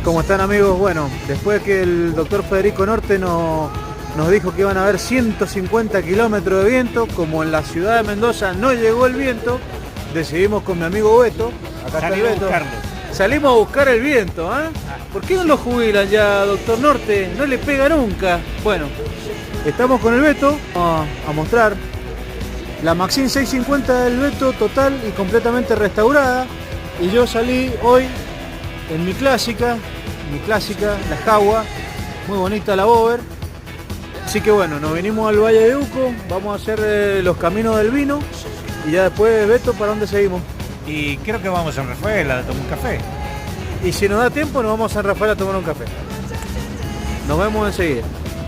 ¿Cómo están, amigos? Bueno, después que el doctor Federico Norte nos dijo que iban a haber 150 kilómetros de viento, como en la ciudad de Mendoza no llegó el viento, decidimos con mi amigo Beto, acá está el Beto, salimos a buscar el viento, ¿eh? ¿Por qué no lo jubilan ya, doctor Norte? No le pega nunca. Bueno, estamos con el Beto, vamos a mostrar la Maxim 650 del Beto, total y completamente restaurada, y yo salí hoy en mi clásica, la Jaguar, muy bonita la Bover. Así que bueno, nos vinimos al Valle de Uco, vamos a hacer los caminos del vino y ya después, Beto, ¿para dónde seguimos? Y creo que vamos a San Rafael a tomar un café. Y si nos da tiempo, nos vamos a San Rafael a tomar un café. Nos vemos enseguida.